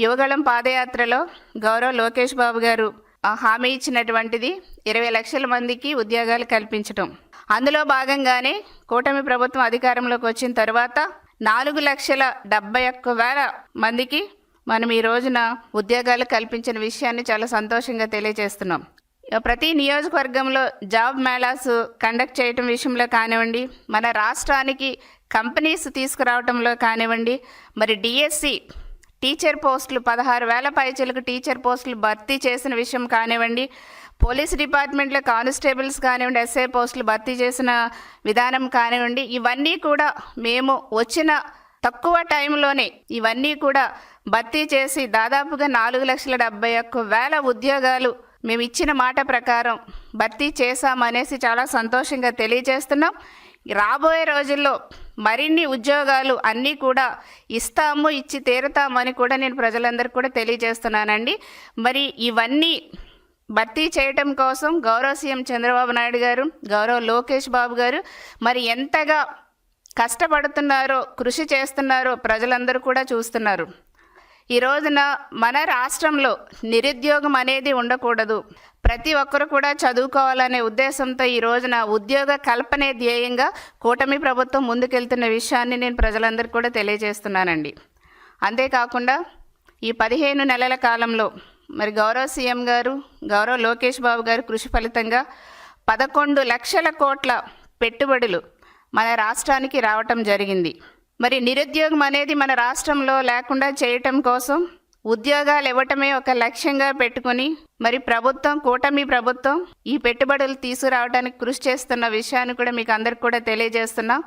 యువగళం పాదయాత్రలో గౌరవ లోకేష్ బాబు గారు హామీ ఇచ్చినటువంటిది 20 లక్షల మందికి ఉద్యోగాలు కల్పించటం. అందులో భాగంగానే కూటమి ప్రభుత్వం అధికారంలోకి వచ్చిన తర్వాత 4,71,000 మందికి మనం ఈ రోజున ఉద్యోగాలు కల్పించిన విషయాన్ని చాలా సంతోషంగా తెలియజేస్తున్నాం. ప్రతి నియోజకవర్గంలో జాబ్ మేళాస్ కండక్ట్ చేయటం విషయంలో కానివ్వండి, మన రాష్ట్రానికి కంపెనీస్ తీసుకురావటంలో కానివ్వండి, మరి డిఎస్సి టీచర్ పోస్టులు 16,000 పైచలకు టీచర్ పోస్టులు భర్తీ చేసిన విషయం కానివ్వండి, పోలీస్ డిపార్ట్మెంట్లో కానిస్టేబుల్స్ కానివ్వండి, ఎస్ఐ పోస్టులు భర్తీ చేసిన విధానం కానివ్వండి, ఇవన్నీ కూడా మేము వచ్చిన తక్కువ టైంలోనే ఇవన్నీ కూడా భర్తీ చేసి దాదాపుగా 4,71,000 ఉద్యోగాలు మేము ఇచ్చిన మాట ప్రకారం భర్తీ చేశామనేసి చాలా సంతోషంగా తెలియజేస్తున్నాం. రాబోయే రోజుల్లో మరిన్ని ఉద్యోగాలు అన్నీ కూడా ఇస్తాము, ఇచ్చి తీరుతామని కూడా నేను ప్రజలందరికీ కూడా తెలియజేస్తున్నానండి. మరి ఇవన్నీ భర్తీ చేయటం కోసం గౌరవ సీఎం చంద్రబాబు నాయుడు గారు, గౌరవ లోకేష్ బాబు గారు మరి ఎంతగా కష్టపడుతున్నారో, కృషి చేస్తున్నారో ప్రజలందరూ కూడా చూస్తున్నారు. ఈ రోజున మన రాష్ట్రంలో నిరుద్యోగం అనేది ఉండకూడదు, ప్రతి ఒక్కరు కూడా చదువుకోవాలనే ఉద్దేశంతో ఈ రోజున ఉద్యోగ కల్పనే ధ్యేయంగా కూటమి ప్రభుత్వం ముందుకెళ్తున్న విషయాన్ని నేను ప్రజలందరికీ కూడా తెలియజేస్తున్నానండి. అంతేకాకుండా ఈ 15 నెలల కాలంలో మరి గౌరవ సీఎం గారు, గౌరవ లోకేష్ బాబు గారు కృషి ఫలితంగా 11 లక్షల కోట్ల పెట్టుబడులు మన రాష్ట్రానికి రావటం జరిగింది. మరి నిరుద్యోగం అనేది మన రాష్ట్రంలో లేకుండా చేయటం కోసం ఉద్యోగాలు ఇవ్వటమే ఒక లక్ష్యంగా పెట్టుకుని మరి ప్రభుత్వం, కూటమి ప్రభుత్వం ఈ పెట్టుబడులు తీసుకురావడానికి కృషి చేస్తున్న విషయాన్ని కూడా మీకు అందరికి కూడా తెలియజేస్తున్నాం.